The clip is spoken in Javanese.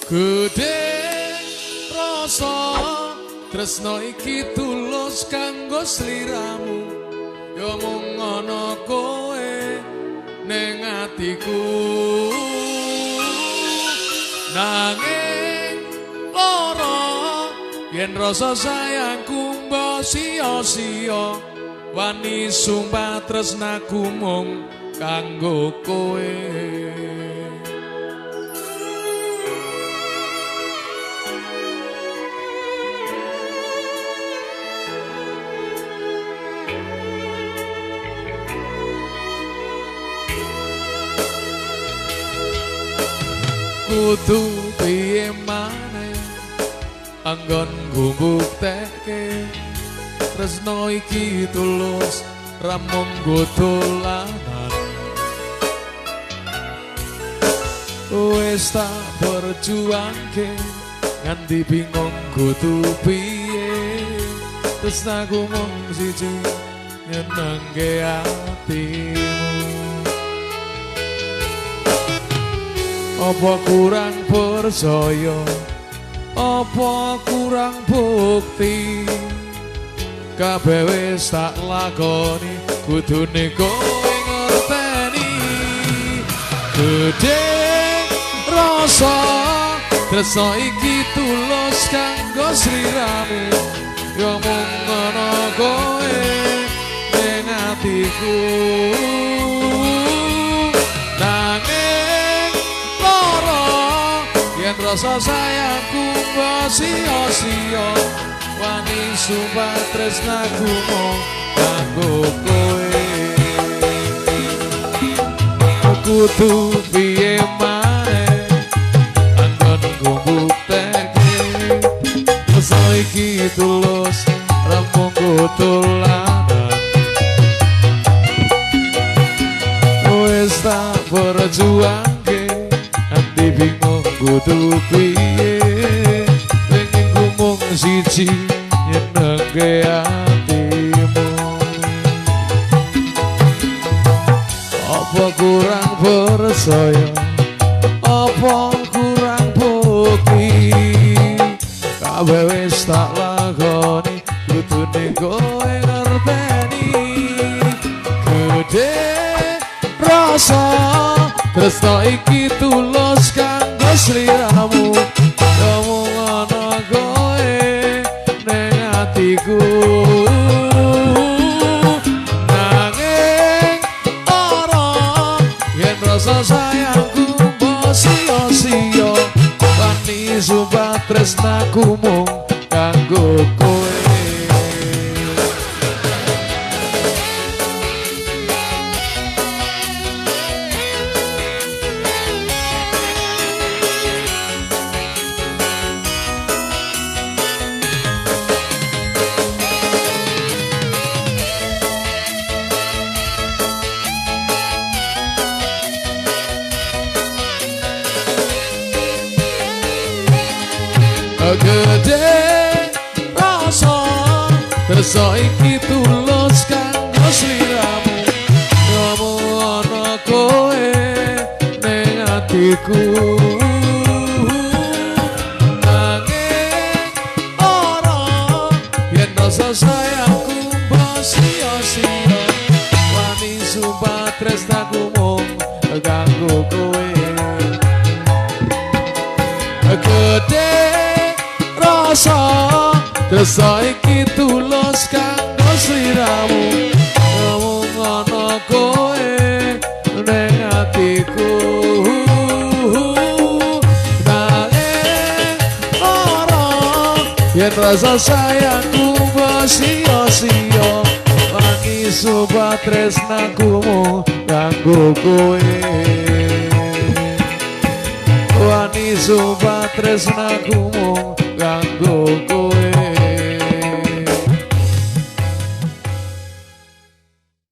Gedhe rasa tresno iki tulus kanggo sliramu, ya mung ana kowe ning atiku. Nanging lara yen rasa sayangku mbok sia-sia, wani sumpah tresnaku mung kanggo kowe. Kudu piye maneh anggonku buktekke tresno iki tulus ra mung dolanan. Wis tak perjuangke nganti bingung kudu piye, tresnaku mung siji nyenengke atimu. Apa kurang percaya, apa kurang bukti, kabeh wis tak lakoni, kudune kowe ngerteni. Gedhe rasa tresno iki tulus kanggo sliramu, ya mung ana kowe ning atiku. Rasa sayangku mbok sia-sia, wani sumpah tresnaku mung kanggo kowe. Kudu piye maneh anggonku buktekke tresno iki tulus ra mung dolanan. Wis tak perjuangke nganti bingung kudu piye, pengen mung siji nyenengke atimu. Apa kurang percaya, apa kurang bukti, kabeh wis tak lakoni, kudune kowe ngerteni. Gedhe rasa tresno iki tulus kanggo sliramu, ya mung ana kowe ning atiku. Nanging ora yen rasa sayangku mbok sia-sia, wani sumpah tresnaku mung kanggo kowe. Gedhe rasa tresno iki tulus kanggo sliramu, ya mung ana kowe ning atiku. Nanging ora yen rasa sayangku mbok sia-sia, wani sumpah tresnaku mung kanggo kowe. Gedhe rasa tresno iki tulus kanggo sliramu, ya mung ana kowe ning atiku. Nanging ora yen rasa sayangku mbok sia-sia, wani sumpah tresnaku mung kanggo kowe. Wani sumpah tresnaku mung kanggo kowe.